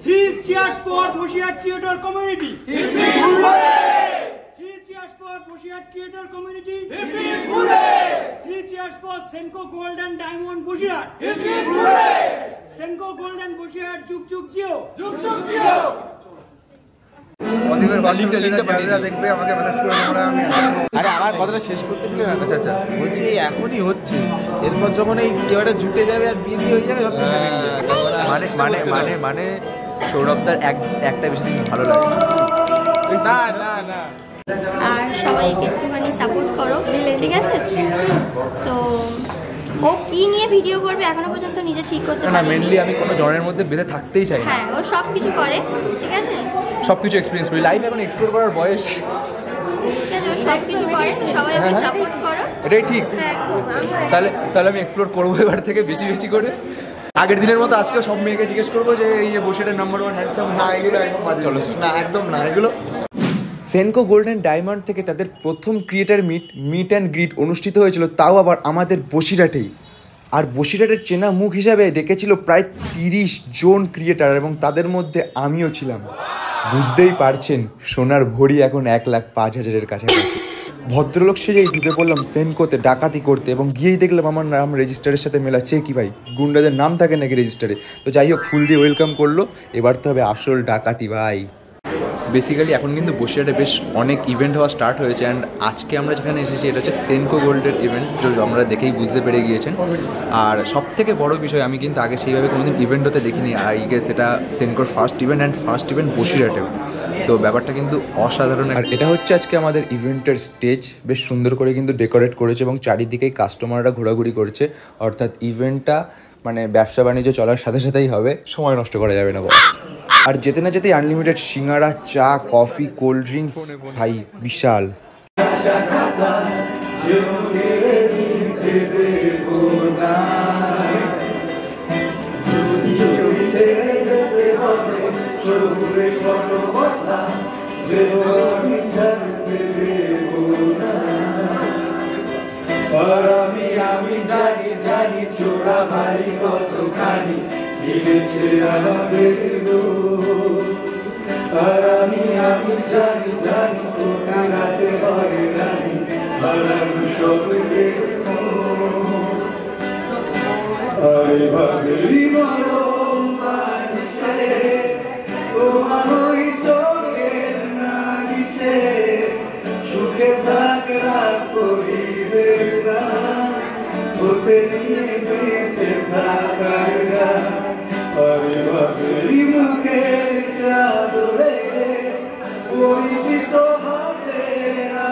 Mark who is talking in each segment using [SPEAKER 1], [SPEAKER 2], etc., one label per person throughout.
[SPEAKER 1] Three cheers for Boshiat Creator Community. Hip hip hooray! Three cheers for Boshiat Creator Community. Hip hip hooray! Three cheers for Senco Gold and Diamond Boshiat. Hip hip hooray! Senco Gold and Boshiat Juk Juk Jio. Juk Juk Jio.
[SPEAKER 2] দেখবে আমাকে message করে তোমরা। আমি আরে আমার কথাটা শেষ করতে দিলে না চাচা, বলছি এখনই হচ্ছে, এরপর যখন এই কেউটা জুটে যাবে আর বিয়ে হয়ে যাবে মানে মানে মানে মানে সৌরভদার একটা বেশি দিন ভালো লাগে না না না।
[SPEAKER 3] আর সবাইকে একটুখানি সাপোর্ট করো, ঠিক আছে? তো ও কি নিয়ে ভিডিও করবে এখনো পর্যন্ত নিজে ঠিক করতে পারেনি।
[SPEAKER 2] না মেইনলি আমি কোনো জনের মধ্যে বেঁধে থাকতেই চাই না।
[SPEAKER 3] হ্যাঁ, ও সব কিছু করে, ঠিক আছে?
[SPEAKER 2] সব কিছু এক্সপিরিয়েন্স করি, লাইফ এখন এক্সপ্লোর করার বয়স,
[SPEAKER 3] ঠিক আছে? ও সব কিছু করে, তো সবাই ওকে সাপোর্ট করো।
[SPEAKER 2] এটাই ঠিক। তাহলে তাহলে আমি এক্সপ্লোর করবো এবার থেকে বেশি বেশি করে। আগের দিনের মতো আজকেও সব মেয়েকে জিজ্ঞেস করবো যে এই বসিরের নাম্বার 1 হ্যান্ডসাম না, এগুলো একদম বাদ, চলো না, একদম না এগুলো। সেনকো গোল্ড অ্যান্ড ডায়মন্ড থেকে তাদের প্রথম ক্রিয়েটার মিট অ্যান্ড গ্রিট অনুষ্ঠিত হয়েছিল, তাও আবার আমাদের বসিরহাটেই। আর বসিরহাটের চেনা মুখ হিসাবে ডেকেছিল প্রায় 30 জন ক্রিয়েটার, এবং তাদের মধ্যে আমিও ছিলাম। বুঝতেই পারছেন সোনার ভরি এখন 1,05,000-এর কাছাকাছি। ভদ্রলোক সেজেই ঢুকে পড়লাম সেনকোতে ডাকাতি করতে, এবং গিয়েই দেখলাম আমার নাম রেজিস্টারের সাথে মেলাচ্ছে। কি ভাই, গুন্ডাদের নাম থাকে নাকি রেজিস্টারে? তো যাই হোক, ফুল দিয়ে ওয়েলকাম করলো। এবার তো হবে আসল ডাকাতি ভাই। বেসিক্যালি এখন কিন্তু বসিরহাটে বেশ অনেক ইভেন্ট হওয়া স্টার্ট হয়েছে, অ্যান্ড আজকে আমরা যেখানে এসেছি এটা হচ্ছে সেনকো গোল্ডের ইভেন্ট, যেটা আমরা দেখেই বুঝতে পেরে গিয়েছেন। আর সব থেকে বড় বিষয়, আমি কিন্তু আগে সেইভাবে কোনোদিন ইভেন্ট হতে দেখিনি। আর এই গেস এটা সেনকোর first event, and first event বসিরহাটেও। তো ব্যাপারটা কিন্তু অসাধারণ। আর এটা হচ্ছে আজকে আমাদের ইভেন্টের স্টেজ, বেশ সুন্দর করে কিন্তু ডেকোরেট করেছে, এবং চারিদিকেই কাস্টমাররা ঘোরাঘুরি করছে। অর্থাৎ ইভেন্টটা মানে ব্যবসা বাণিজ্য চলার সাথে সাথেই হবে, সময় নষ্ট করা যাবে না বস। আর যেতে না যেতেই আনলিমিটেড সিঙ্গারা, চা, কফি, কোল্ড ড্রিঙ্কস, ভাই বিশাল।
[SPEAKER 4] আমি জানি জানি চোরা ভাই কতখানি মিলেছে আমাদের আর আমি জানি জানি তোকে রাতে হয় রানি বানানো সবকে আরে ভাবেরি মরম বানিসে তোমার ওই চোখের নাগিসে সুখে থাক রাত করিবে হতে নিয়ে বেঁচে থাকার গান আরে ভাবেরি মুখের চাদরে পরিচিত হাতে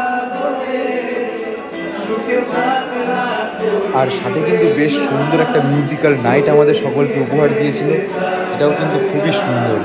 [SPEAKER 4] আদরে সুখে থাক রাত।
[SPEAKER 2] আর সাথে কিন্তু বেশ সুন্দর একটা মিউজিক্যাল নাইট আমাদের সকলকে উপহার দিয়েছিল, এটাও কিন্তু খুবই সুন্দর।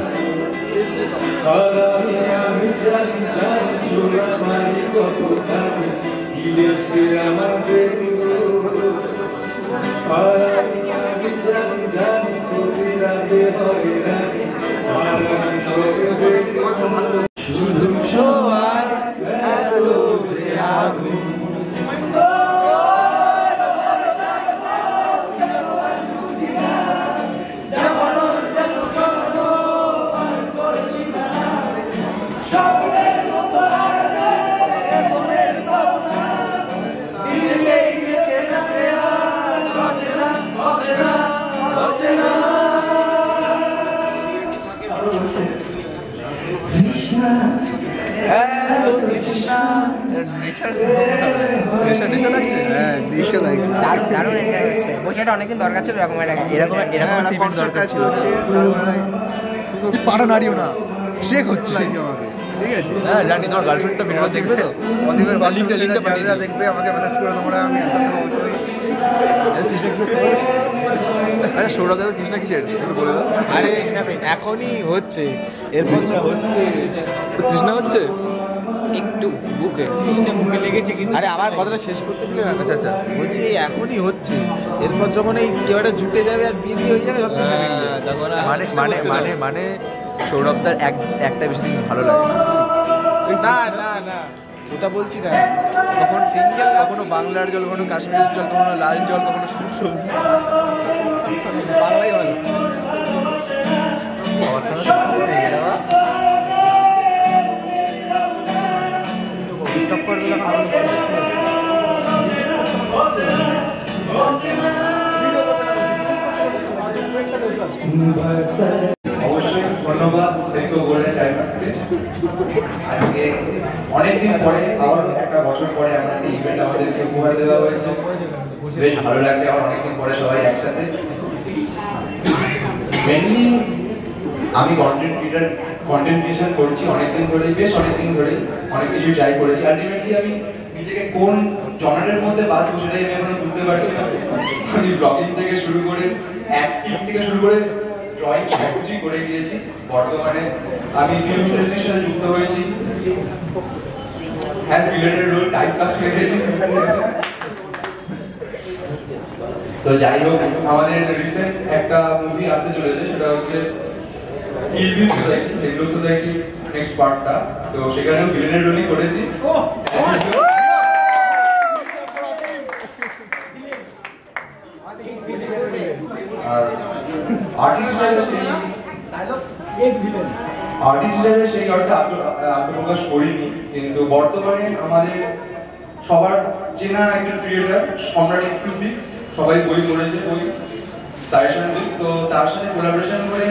[SPEAKER 5] অনেকদিন দরকার ছিল এরকম এরকম দরকার ছিল।
[SPEAKER 2] শুধু পাড়া নাড়িও না, শেখ হচ্ছে ঠিক আছে। হ্যাঁ জানি, তোমার গার্লফ্রেন্ডটা ভিডিও দেখবে তো, লিঙ্কটা দেখবে আমাকে মেসেজ করে তোমরা। আমি আরে সৌরভ দাদা কৃষ্ণা কিসের বলে দাও। আরে এখনই হচ্ছে, এরপর হচ্ছে তৃষ্ণা হচ্ছে একটু বুকে, তৃষ্ণা মুখে লেগেছে কিন্তু। আরে আমার কথাটা শেষ করতে দিলে না চাচা, বলছি এখনই হচ্ছে, এরপর যখন এই কেউটা জুটে যাবে আর বিয়ে হয়ে যাবে মানে মানে মানে মানে সৌরভদার একটা বেশি দিন ভালো লাগে না না না, ওটা বলছি না। কখন সিঙ্গেল, কখনো বাংলার জল, কখনো কাশ্মীরের জল, কখনো লাল জল, কখনো বাংলাই ভালো।
[SPEAKER 4] অবশ্যই ধন্যবাদ সেন্কো গোল্ডেন ডায়মন্ডকে। আজকে অনেকদিন পরে, আবার একটা বছর পরে আমাদের ইভেন্ট আমাদেরকে উপহার দেওয়া হয়েছে, বেশ ভালো লাগছে। আমার অনেকদিন পরে সবাই একসাথে। মেনলি আমি কন্টেন্ট ক্রিয়েশন করছি অনেকদিন ধরে, বেশ অনেকদিন ধরে অনেক কিছু ট্রাই করেছি। আলটিমেটলি আমি নিজেকে কোন জনারের মধ্যে বাঁধবো সেটাই আমি এখনো বুঝতে পারছি না। আমি ব্লগিং থেকে শুরু করে অ্যাক্টিং থেকে শুরু করে ড্রয়িং সবকিছুই করে গিয়েছি। বর্তমানে আমি ফিল্ম ইন্ডাস্ট্রির সাথে যুক্ত হয়েছি। হ্যাঁ, ভিলেনের রোল টাইপ কাস্ট হয়ে গেছে। তো যাই হোক, আমাদের রিসেন্ট একটা মুভি আসতে চলেছে, সেটা হচ্ছে কিলবিল সোসাইটি, যেগুলো সোসাইটি নেক্সট পার্টটা। তো সেখানেও ভিলেনের রোলই করেছি। আর আর্টিস্ট হিসেবে সেই অর্থে আত্মপ্রকাশ করিনি, কিন্তু বর্তমানে আমাদের সবার চেনা একটা ক্রিয়েটার সম্রাট এক্সক্লুসিভ, সবাই বই পড়েছে, বই সাজেশন বুক। তো তার সাথে কোলাবোরেশন করে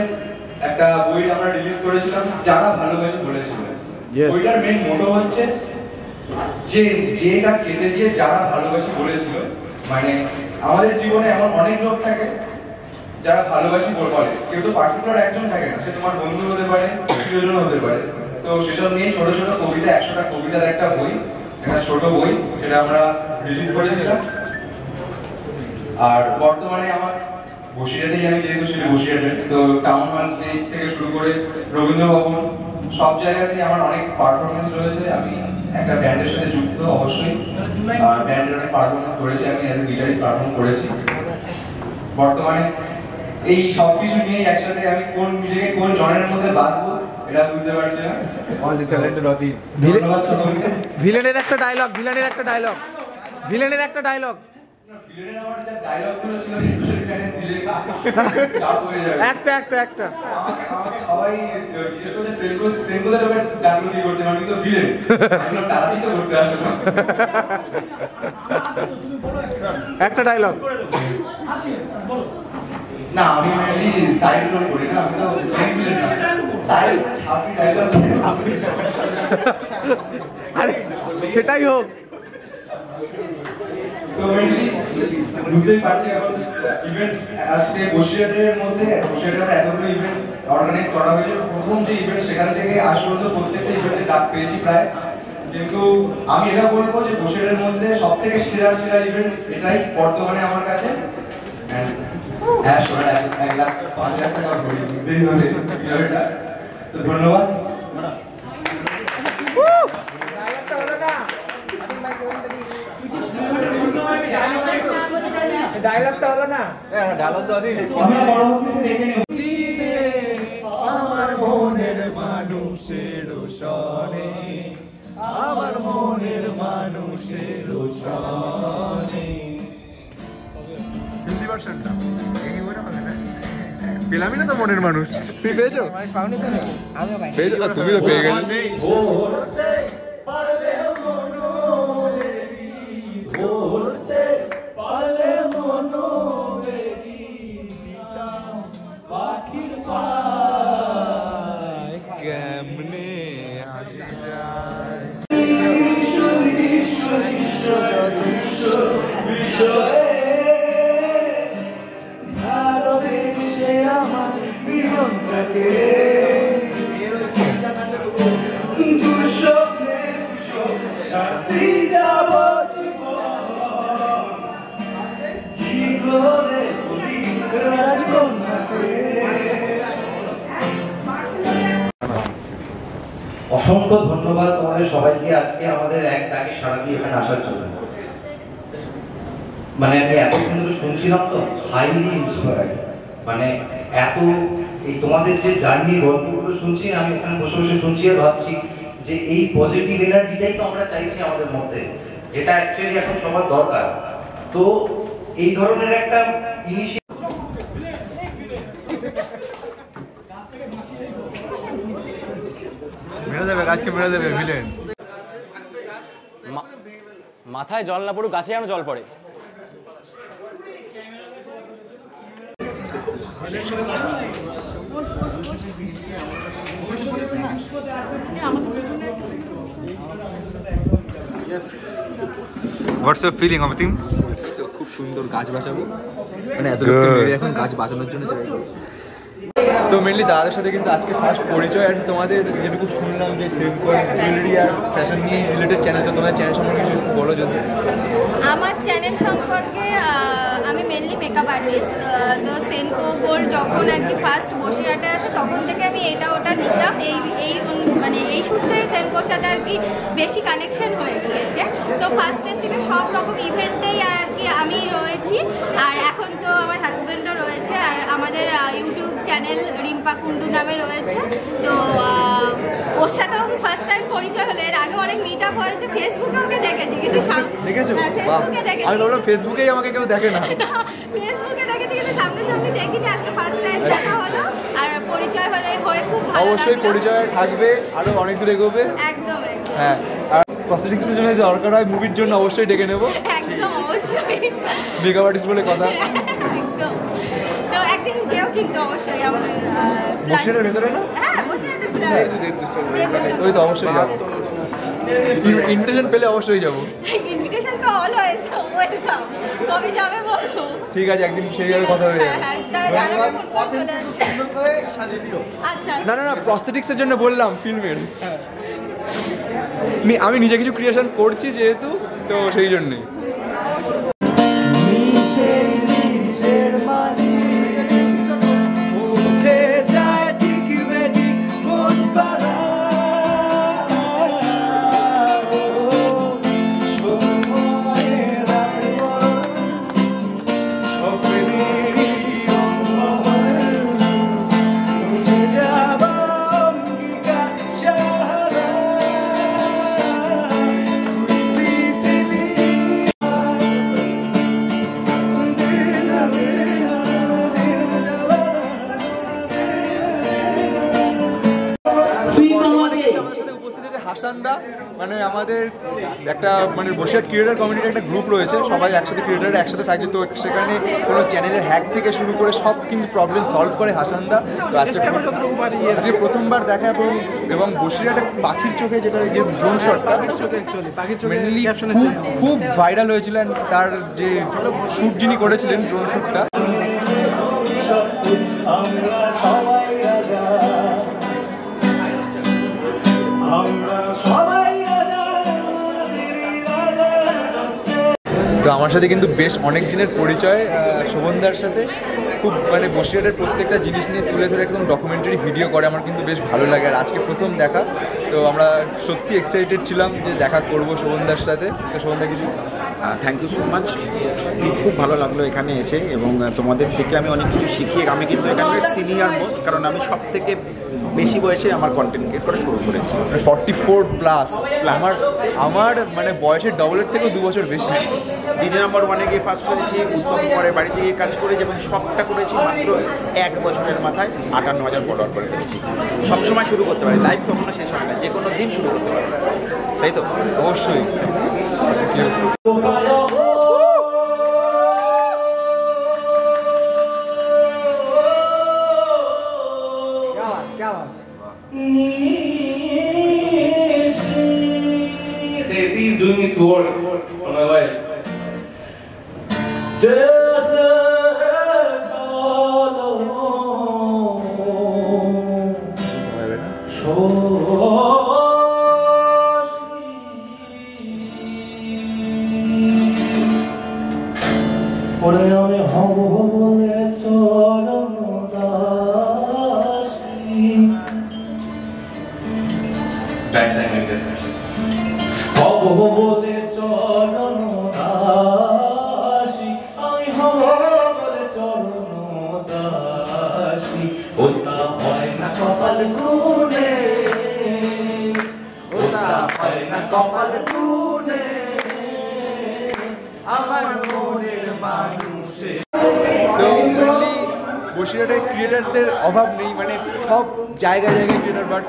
[SPEAKER 4] একটা বই আমরা রিলিজ করেছিলাম, যারা ভালোবাসে বলেছিল। বইটার মেইন মোটো হচ্ছে যে যেটা কেটে দিয়ে যারা ভালোবাসি বলেছিল। মানে আমাদের জীবনে এমন অনেক লোক থাকে যারা ভালোবাসি বলে, কেউ তো পার্টিকুলার একজন থাকে না, সে তোমার বন্ধু হতে পারে, প্রিয়জন হতে পারে। তো সেসব নিয়ে ছোট ছোট কবিতা, 100টা কবিতার একটা বই, একটা ছোট বই, সেটা আমরা রিলিজ করেছিলাম। আর বর্তমানে আমার বসিরহাটেই, আমি যেহেতু ছিল বসিরহাটে, তো টাউন হল স্টেজ থেকে শুরু করে রবীন্দ্র ভবন, সব জায়গাতেই আমার অনেক পারফরমেন্স রয়েছে। আমি একটা ব্যান্ডের সাথে যুক্ত অবশ্যই, আর ব্যান্ডের অনেক পারফরমেন্স করেছি, আমি অ্যাজ এ গিটারিস্ট পারফর্ম করেছি। বর্তমানে এই সবকিছু নিয়ে একসাথে আমি নিজেকে কোন জনের মধ্যে বাঁধবো এটা বুঝতে পারছি না।
[SPEAKER 6] ভিলেনের একটা ডায়লগ, ভিলেনের একটা ডায়লগ।
[SPEAKER 4] ভিলেনের আমার যা ডায়লগগুলো ছিল সেখানে দিলে চাপ হয়ে যাবে।
[SPEAKER 6] একটা
[SPEAKER 4] আমাকে সবাই জিজ্ঞেস করছে সেনকোদের ব্যাপারে ডায়লগ দিয়ে করতে, আমি তো ভিলেন, আমি তাড়াতাড়ি তো করতে আসলে
[SPEAKER 6] একটা ডায়লগ।
[SPEAKER 4] না, আমি মেনলি সাইড রোল করি না, আমি তো ভিলেন না, সাইড ছাপি ডায়লগ।
[SPEAKER 6] আরে সেটাই হোক।
[SPEAKER 4] তো মেনলি বুঝতেই পারছি এখন ইভেন্ট আজকে বসিরহাটের মধ্যে, বসিরহাটে এতগুলো ইভেন্ট অর্গানাইজ করা হয়েছে। প্রথম যে ইভেন্ট, সেখান থেকে আজ পর্যন্ত প্রত্যেকটা ইভেন্টে ডাক পেয়েছি প্রায়। কিন্তু আমি এটা বলবো যে বসিরহাটের মধ্যে সব থেকে সেরা ইভেন্ট এটাই বর্তমানে আমার কাছে। হ্যাঁ, 1,05,000 টাকা ভরি বুঝতেই হবে ইভেন্টটা। তো ধন্যবাদ।
[SPEAKER 6] ডায়লগটা হলো না,
[SPEAKER 2] ডায়লগ দাও দিন।
[SPEAKER 7] আমার মনের মানুষের সনে, আমার মনের মানুষের সনে।
[SPEAKER 6] হিন্দি ভার্সনটা এই বলে হবে না, পেলামই না তো মনের মানুষ।
[SPEAKER 2] তুই পেয়েছো? পেয়েছো? তুমি তো পেয়ে গেলে।
[SPEAKER 7] পাখির পায়
[SPEAKER 2] কেমনে
[SPEAKER 7] ভালোবেসে আমার প্রিয়টাকে দুঃস্বপ্নে শাস্তি যাব জীবনে রাজকন্যাকে।
[SPEAKER 8] অসংখ্য ধন্যবাদ তোমাদের সবাইকে আজকে আমাদের এক ডাকে সাড়া দিয়ে এখানে আসার জন্য। মানে আমি এতক্ষণ ধরে শুনছিলাম তো, হাইলি ইন্সপায়ার্ড। মানে এত এই তোমাদের যে জার্নি গল্পগুলো শুনছি, আমি ওখানে বসে বসে শুনছি আর ভাবছি যে এই পজিটিভ এনার্জিটাই তো আমরা চাইছি আমাদের মধ্যে, যেটা অ্যাকচুয়ালি এখন সবার দরকার। তো এই ধরনের একটা ইনিশিয়েটিভ
[SPEAKER 6] মেরে দেবে, গাছকে মেরে দেবে ভিলেন।
[SPEAKER 9] মাথায় জল না পড়ুক, গাছে যেন জল পড়ে।
[SPEAKER 6] হোয়াটস ইউর ফিলিং অমিতিম?
[SPEAKER 2] তো খুব সুন্দর গাছ বাঁচাবো, মানে এত লোককে মেরে এখন গাছ বাঁচানোর জন্য চাই। তো মেনলি দাদাদের সাথে কিন্তু আজকে ফার্স্ট পরিচয়। আর তোমাদের যেটুকু শুনলাম যে সেনকো জুয়েলারি আর ফ্যাশন নিয়ে রিলেটেড চ্যানেল, তো তোমাদের চ্যানেল সম্পর্কে কিছু বলো যদি।
[SPEAKER 3] আমার চ্যানেল সম্পর্কে আমি মেনলি মেকআপ আর্টিস্ট। তো সেনকো গোল্ড যখন আর কি ফার্স্ট বসিরহাটে আসে তখন থেকে আমি এটা ওটা নিতাম। মানে এই সূত্রেই সেনকোর সাথে আর কি বেশি কানেকশন হয়ে গিয়েছে। তো ফার্স্টের থেকে সব রকম ইভেন্টেই আর কি আমি রয়েছি, আর এখন তো আমার হাজব্যান্ডও রয়েছে, আর আমাদের ইউটিউব চ্যানেল রিম্পা কুন্ডু নামে রয়েছে। তো ওর সাথেও ফার্স্ট টাইম পরিচয় হলো। এর আগে অনেক মিট আপ হয়েছে, ফেসবুকে ওকে দেখেছি কিন্তু
[SPEAKER 2] দেখেছো?
[SPEAKER 3] ফেসবুকে দেখেছি।
[SPEAKER 2] আমি ভাবলাম ফেসবুকেই আমাকে কেউ দেখে না।
[SPEAKER 3] ফেসবুকে দেখেছি কিন্তু সামনাসামনি দেখিনি। আজকে ফার্স্ট টাইম দেখা হলো, আর পরিচয় হলে হয়ে খুব ভালো।
[SPEAKER 2] অবশ্যই পরিচয় থাকবে, আরো অনেক দূর এগোবে।
[SPEAKER 3] একদম
[SPEAKER 2] হ্যাঁ, আর প্রস্থেটিক্সের জন্য যদি দরকার হয় মুভির জন্য অবশ্যই ডেকে নেবো।
[SPEAKER 3] একদম অবশ্যই
[SPEAKER 2] মেকআপ আর্টিস্ট বলে কথা।
[SPEAKER 3] একদম। তো একদিন যেও কিন্তু অবশ্যই আমাদের
[SPEAKER 2] বসিরহাটের ভেতরে না?
[SPEAKER 3] হ্যাঁ, বসিরহাটের প্ল্যান।
[SPEAKER 2] ওই তো অবশ্যই যাবো, ইনভিটেশন পেলে অবশ্যই যাবো।
[SPEAKER 3] ইনভিটেশন তো অলওয়েজ ওয়েলকাম। কবে যাবে বলো?
[SPEAKER 2] ঠিক আছে, একদিন সেইভাবে কথা হয়ে যাবে।
[SPEAKER 3] আচ্ছা,
[SPEAKER 2] না না না, প্রস্থেটিক্সের জন্য বললাম, ফিল্মের। আমি নিজে কিছু ক্রিয়েশন করছি যেহেতু, তো সেই জন্যই। হাসানদা মানে আমাদের একটা মানে বসিরহাট ক্রিয়েটার কমিউনিটির একটা গ্রুপ রয়েছে, সবাই একসাথে ক্রিয়েটাররা একসাথে থাকে। তো সেখানে কোনো চ্যানেলের হ্যাক থেকে শুরু করে সব কিন্তু প্রবলেম সলভ করে হাসানদা। তো আজকে প্রথমবার দেখা, এবং বসিরহাটে পাখির চোখে যেটা ড্রোন শটটা মেনলি খুব ভাইরাল হয়েছিল। তার যে শ্যুট যিনি করেছিলেন ড্রোন শ্যুটটা, তো আমার সাথে কিন্তু বেশ অনেক দিনের পরিচয় শোভনদার সাথে। খুব মানে বসিরহাটের প্রত্যেকটা জিনিস নিয়ে তুলে ধরে একদম ডকুমেন্টারি ভিডিও করে, আমার কিন্তু বেশ ভালো লাগে। আর আজকে প্রথম দেখা, তো আমরা সত্যি এক্সাইটেড ছিলাম যে দেখা করব শোভনদার সাথে। তো শোভনদা কিছু?
[SPEAKER 10] থ্যাংক ইউ সো মাচ, সত্যি খুব ভালো লাগলো এখানে এসে, এবং তোমাদের থেকে আমি অনেক কিছু শিখি। আমি কিন্তু এখানে সিনিয়র মোস্ট, কারণ আমি সব থেকে বেশি বয়সে আমার কন্টেন্ট ক্রিয়েট করা শুরু করেছি।
[SPEAKER 2] 44+। আমার মানে বয়সের ডবলের থেকেও 2 বছর বেশি।
[SPEAKER 10] দিদি নম্বর 1-এ গিয়ে ফার্স্ট হয়েছি, উত্তম পরে বাড়িতে গিয়ে কাজ করেছি, এবং সবটা করেছি মাত্র 1 বছরের মাথায় 58,000 ফলোয়ার করে ফেলেছি। সবসময় শুরু করতে পারি, লাইভ কখনো শেষ হয় না, যে কোনো দিন শুরু করতে পারি, তাই তো?
[SPEAKER 2] অবশ্যই।
[SPEAKER 7] Daisy is doing its work on my voice. ওরে আমি হব বলে চরণ দাসী। হব বলে চরণ দাসী, আমি হব বলে চরণ দাসী। ওটা হয় না কপাল গুনে, ওটা হয় না কপাল গুনে, আমার মনের মানুষে।
[SPEAKER 2] তো বসিরহাটের ক্রিয়েটারদের অভাব নেই, মানে সব জায়গায় জায়গায় ক্রিয়েটার, বাট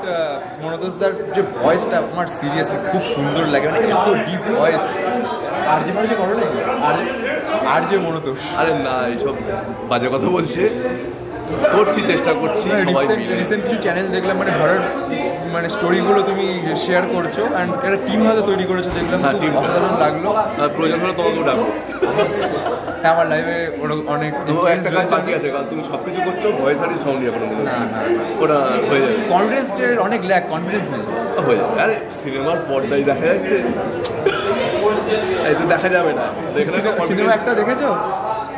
[SPEAKER 2] মনোতোষদার যে ভয়েসটা আমার সিরিয়াসলি খুব সুন্দর লাগে, মানে এত ডিপ ভয়েস। আর যে মানুষ করো না আর যে মনোতোষ,
[SPEAKER 11] আরে না এইসব বাজে কথা বলছে, করছি চেষ্টা করছি।
[SPEAKER 2] রিসেন্ট কিছু চ্যানেল দেখলাম, মানে হরর মানে স্টোরিগুলো তুমি শেয়ার করছো, অ্যান্ড একটা টিম হয়তো তৈরি করেছো, দেখলাম টিম অসাধারণ লাগলো।
[SPEAKER 11] প্রয়োজন হলে তোমাকেও ডাকবো।
[SPEAKER 2] হ্যাঁ, আমার লাইভে অনেক
[SPEAKER 11] একটা কাজ বাকি আছে, কারণ তুমি সব কিছু করছো, ভয়েস আর্টিস্ট হওনি এখন। ওটা হয়ে যাবে।
[SPEAKER 2] কনফিডেন্স অনেক ল্যাক, কনফিডেন্স নেই,
[SPEAKER 11] হয়ে যাবে। আরে সিনেমার পর্দায় দেখা যাচ্ছে, এই তো দেখা যাবে না।
[SPEAKER 2] সিনেমা একটা দেখেছো?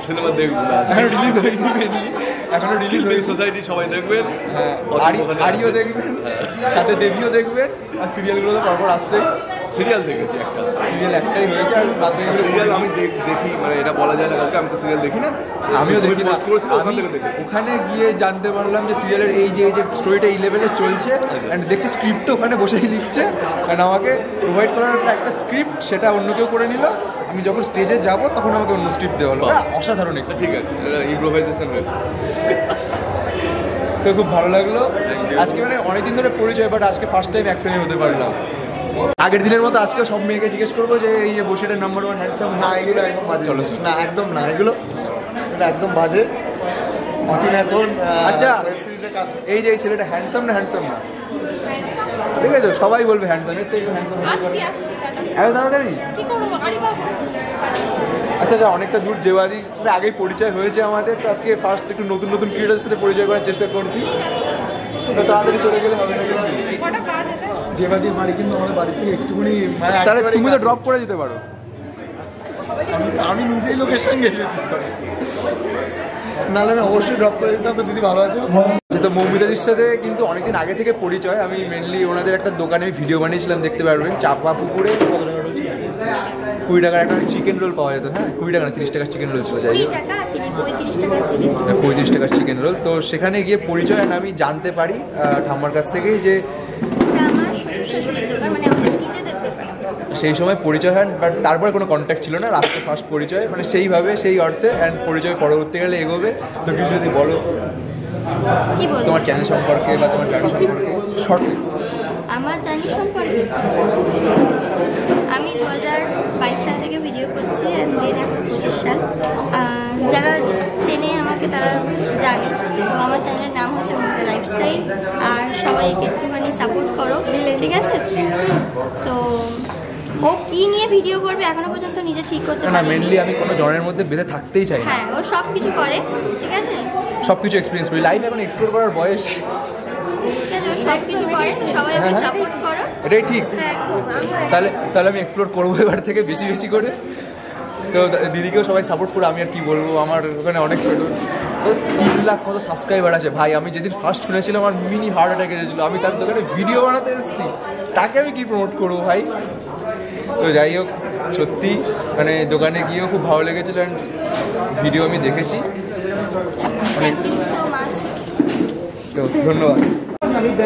[SPEAKER 11] সিনেমা দেখবো না,
[SPEAKER 2] এখনো রিলিজ হয়নি, এখনো রিলিজ হয়নি।
[SPEAKER 11] সোসাইটি সবাই দেখবেন,
[SPEAKER 2] আরিও দেখবেন, সাথে দেবীও দেখবেন, আর সিরিয়ালগুলো তো পরপর আসছে।
[SPEAKER 11] সিরিয়াল দেখেছি একটা,
[SPEAKER 2] সিরিয়াল একটাই হয়েছে, আর বাকি
[SPEAKER 11] সিরিয়াল আমি দেখি, মানে এটা বলা যায় না কাউকে, আমি তো সিরিয়াল দেখি না।
[SPEAKER 2] আমিও দেখি না,
[SPEAKER 11] দেখেছি।
[SPEAKER 2] ওখানে গিয়ে জানতে পারলাম যে সিরিয়ালের এই যে স্টোরিটা এই লেভেলে চলছে, অ্যান্ড দেখছি স্ক্রিপ্টও ওখানে বসেই লিখছে, অ্যান্ড আমাকে প্রোভাইড করার একটা স্ক্রিপ্ট, সেটা অন্য কেউ করে নিল। আমি যখন স্টেজে যাব তখন আমাকে অন্য স্ক্রিপ্ট দেওয়া হলো। অসাধারণ,
[SPEAKER 11] ঠিক আছে, ইম্প্রোভাইজেশন হয়েছে,
[SPEAKER 2] তো খুব ভালো লাগলো। আজকে মানে অনেকদিন ধরে পরিচয়, বাট আজকে ফার্স্ট টাইম এক ফ্রেমে হতে পারলাম। আগের দিনের মতো আজকে সব মেয়েকে জিজ্ঞেস করবো যে এই যে বসিরহাটের নাম্বার 1 হ্যান্ডসাম।
[SPEAKER 10] না, এগুলো একদম বাজে। চলো না, একদম না, এগুলো একদম বাজে। অতীন এখন
[SPEAKER 2] আচ্ছা, এই যে এই ছেলেটা হ্যান্ডসাম না হ্যান্ডসাম না? ঠিক আছে, সবাই বলবে হ্যান্ডসাম, এর থেকে হ্যান্ডসাম এত তাড়াতাড়ি। আচ্ছা আচ্ছা, অনেকটা দূর জেওয়াদির সাথে আগেই পরিচয় হয়েছে আমাদের, তো আজকে ফার্স্ট একটু নতুন নতুন ক্রিয়েটারের সাথে পরিচয় করার চেষ্টা করছি। তো তাড়াতাড়ি চলে গেলে হবে না।
[SPEAKER 10] জেওয়াদির বাড়ি কিন্তু আমাদের বাড়ি থেকে একটুখানি,
[SPEAKER 2] তাহলে তুমি তো ড্রপ করে যেতে পারো।
[SPEAKER 10] আমি নিজেই লোকের সঙ্গে এসেছি, নাহলে আমি অবশ্যই ড্রপ করে দিতাম। তো দিদি ভালো আছে?
[SPEAKER 2] তো মৌমিতাদির সাথে কিন্তু অনেকদিন আগে থেকে পরিচয়। আমি মেনলি ওনাদের একটা দোকানে ভিডিও বানিয়েছিলাম, দেখতে পারবেন, চাপা পুকুরে 20 টাকার একটা চিকেন রোল পাওয়া যেত। হ্যাঁ, 20 টাকা না, 30 টাকার চিকেন রোল ছিল, যাই 35 টাকার চিকেন রোল। তো সেখানে গিয়ে পরিচয়, আর আমি জানতে পারি ঠাম্মার কাছ থেকেই যে সেই সময় পরিচয় হয়, বাট তারপরে কোনো কন্ট্যাক্ট ছিল না, রাস্তায় ফার্স্ট পরিচয়, মানে সেইভাবে সেই অর্থে। অ্যান্ড পরিচয় পরবর্তীকালে এগোবে। তো কিছু যদি বলো তোমার চ্যানেল সম্পর্কে বা তোমার জার্নি সম্পর্কে শর্ট।
[SPEAKER 3] আমার জার্নি সম্পর্কে আমি 2022 সাল থেকে ভিডিও করছি, এখন 25 সাল। যারা চেনে আমাকে তারা জানে। তো আমার চ্যানেলের নাম হচ্ছে মৌমিতা লাইফস্টাইল, আর সবাইকে একটুখানি সাপোর্ট করো, ঠিক আছে? তো ও কি নিয়ে ভিডিও করবে এখনো পর্যন্ত নিজে ঠিক করতে পারে না।
[SPEAKER 2] মেনলি আমি কোনো জনের মধ্যে বেঁধে থাকতেই চাই না।
[SPEAKER 3] হ্যাঁ, ও সব কিছু করে, ঠিক আছে,
[SPEAKER 2] সব কিছু এক্সপিরিয়েন্স করি, লাইফ এখন এক্সপ্লোর করার বয়স,
[SPEAKER 3] ঠিক আছে, ও সব কিছু করে। তো সবাই ওকে সাপোর্ট করো,
[SPEAKER 2] এটাই ঠিক। তাহলে আমি এক্সপ্লোর করবো এবার থেকে বেশি বেশি করে। তো দিদিকেও সবাই সাপোর্ট করে। আমি আর কি বলবো, আমার ওখানে অনেক ছোট, তো 3 লাখ কত সাবস্ক্রাইবার আছে ভাই। আমি যেদিন ফার্স্ট শুনেছিলাম আমার মিনি হার্ট অ্যাটাক এসেছিলো। আমি তার দোকানে ভিডিও বানাতে এসেছি, তাকে আমি কি প্রমোট করবো ভাই? তো যাই হোক, সত্যি মানে দোকানে গিয়েও খুব ভালো লেগেছিল, অ্যান্ড ভিডিও আমি দেখেছি। তো ধন্যবাদ।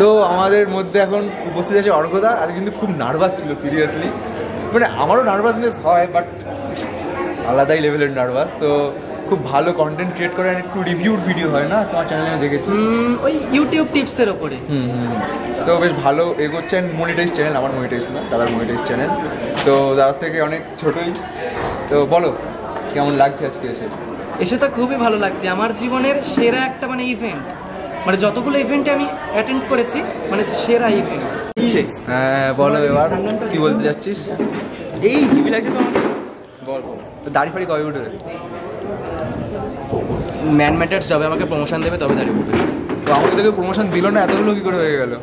[SPEAKER 2] তো আমাদের মধ্যে এখন উপস্থিত আছে অর্ঘদা, আর কিন্তু খুব নার্ভাস ছিল সিরিয়াসলি। মানে আমারও নার্ভাসনেস হয়, বাট আলাদাই লেভেলের নার্ভাস। তো খুব ভালো কন্টেন্ট ক্রিয়েট করে, একটু রিভিউর ভিডিও হয় না তোমার চ্যানেলে আমি দেখেছি,
[SPEAKER 1] ওই ইউটিউব টিপসের ওপরে।
[SPEAKER 2] তো বেশ ভালো এগোচ্ছেন। মনিটাইজ চ্যানেল, আমার মনিটাইজ না, দাদার মনিটাইজ চ্যানেল। তো দাদার থেকে অনেক ছোটই। তো বলো কেমন লাগছে আজকে
[SPEAKER 1] এসে? তো খুবই ভালো লাগছে। আমার জীবনের সেরা একটা মানে ইভেন্ট, মানে যতগুলো ইভেন্টে আমি অ্যাটেন্ড করেছি, মানে সেরা ইভেন্ট।
[SPEAKER 2] হ্যাঁ বলো, এবার কি বলতে যাচ্ছিস?
[SPEAKER 1] এই হেভি লাগছে তো আমাকে।
[SPEAKER 2] বল, তো দাড়ি ফাড়ি কবে উঠবে?
[SPEAKER 1] ম্যান ম্যাটার্স যাবে, আমাকে প্রমোশন দেবে তবে দাড়ি উঠবে।
[SPEAKER 2] তো আমাকে তোকে প্রমোশন দিল না, এতগুলো কি করে হয়ে গেল?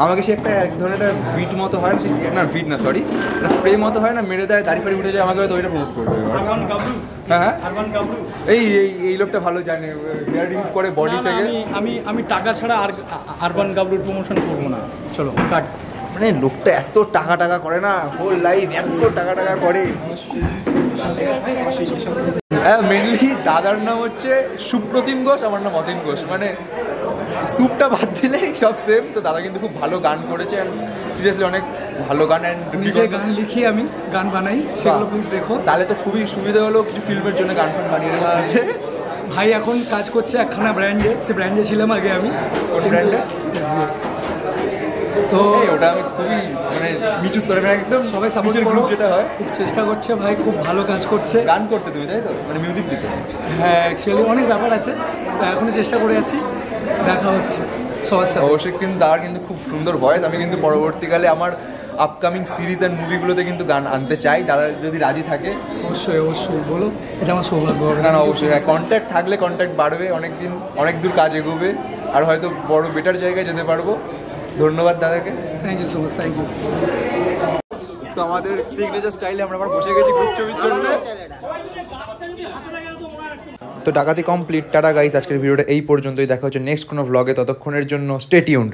[SPEAKER 2] আমাকে সে একটা এক ধরনের একটা ভিট মতো হয় না, ভিট না সরি, স্প্রে মতো হয় না, মেরে দেয়, দাড়ি ফাড়ি উঠে যায়, আমাকে হয়তো ওইটা প্রমোট করবে। হ্যাঁ, এই লোকটা ভালো জানে, হেয়ার রিমুভ করে বডি থেকে।
[SPEAKER 1] আমি টাকা ছাড়া আর আরবান গাবলুর প্রমোশন করবো না। চলো কাট।
[SPEAKER 2] মানে লোকটা এত টাকা করে না, হোল লাইফ এত টাকা করে। হ্যাঁ, মেনলি দাদার নাম হচ্ছে সুপ্রতিম ঘোষ, আমার নাম অতীন ঘোষ। মানে সুপটা বাদ দিলে সব সেম। তো দাদা কিন্তু খুব ভালো গান করেছে, সিরিয়াসলি অনেক ভালো গান।
[SPEAKER 1] নিজে গান লিখি, আমি গান বানাই, সেগুলো প্লিজ দেখো।
[SPEAKER 2] তাহলে তো খুবই সুবিধা হলো, কিছু ফিল্মের জন্য গান ফান বানিয়ে রেখে।
[SPEAKER 1] ভাই এখন কাজ করছে একখানা ব্র্যান্ডে, সে ব্র্যান্ডে ছিলাম আগে আমি।
[SPEAKER 2] কোন ব্র্যান্ডে?
[SPEAKER 1] তো
[SPEAKER 2] ওটা আমি খুবই মানে নিচু স্তরে একদম
[SPEAKER 1] সবাই সাপোর্ট
[SPEAKER 2] গ্রুপ যেটা হয়,
[SPEAKER 1] খুব চেষ্টা করছে ভাই, খুব ভালো কাজ করছে।
[SPEAKER 2] গান করতে তুমি তাই তো, মানে মিউজিক দিতে?
[SPEAKER 1] হ্যাঁ, অ্যাকচুয়ালি অনেক ব্যাপার আছে, এখনো চেষ্টা করে যাচ্ছি, দেখা হচ্ছে সবার সাথে।
[SPEAKER 2] অবশ্যই, কিন্তু তার কিন্তু খুব সুন্দর ভয়েস। আমি কিন্তু পরবর্তীকালে আমার আপকামিং সিরিজ অ্যান্ড মুভিগুলোতে কিন্তু গান আনতে চাই, দাদা যদি রাজি থাকে।
[SPEAKER 1] অবশ্যই অবশ্যই বলো, এটা আমার সৌভাগ্য হবে।
[SPEAKER 2] না অবশ্যই, কন্ট্যাক্ট থাকলে কন্ট্যাক্ট বাড়বে, অনেক দূর কাজ এগোবে, আর হয়তো বড় বেটার জায়গায় যেতে পারবো। ধন্যবাদ দাদাকে।
[SPEAKER 1] Thank you so much, thank you.
[SPEAKER 2] তো আমাদের সিগনেচার স্টাইলে আমরা বসে গেছি গ্রুপ ছবির জন্য। তো ডাকাতি কমপ্লিট। টাটা গাইস, আজকের ভিডিওটা এই পর্যন্তই। দেখা হচ্ছে নেক্সট কোনো ভ্লগে, ততক্ষণের জন্য স্টে টিউনড।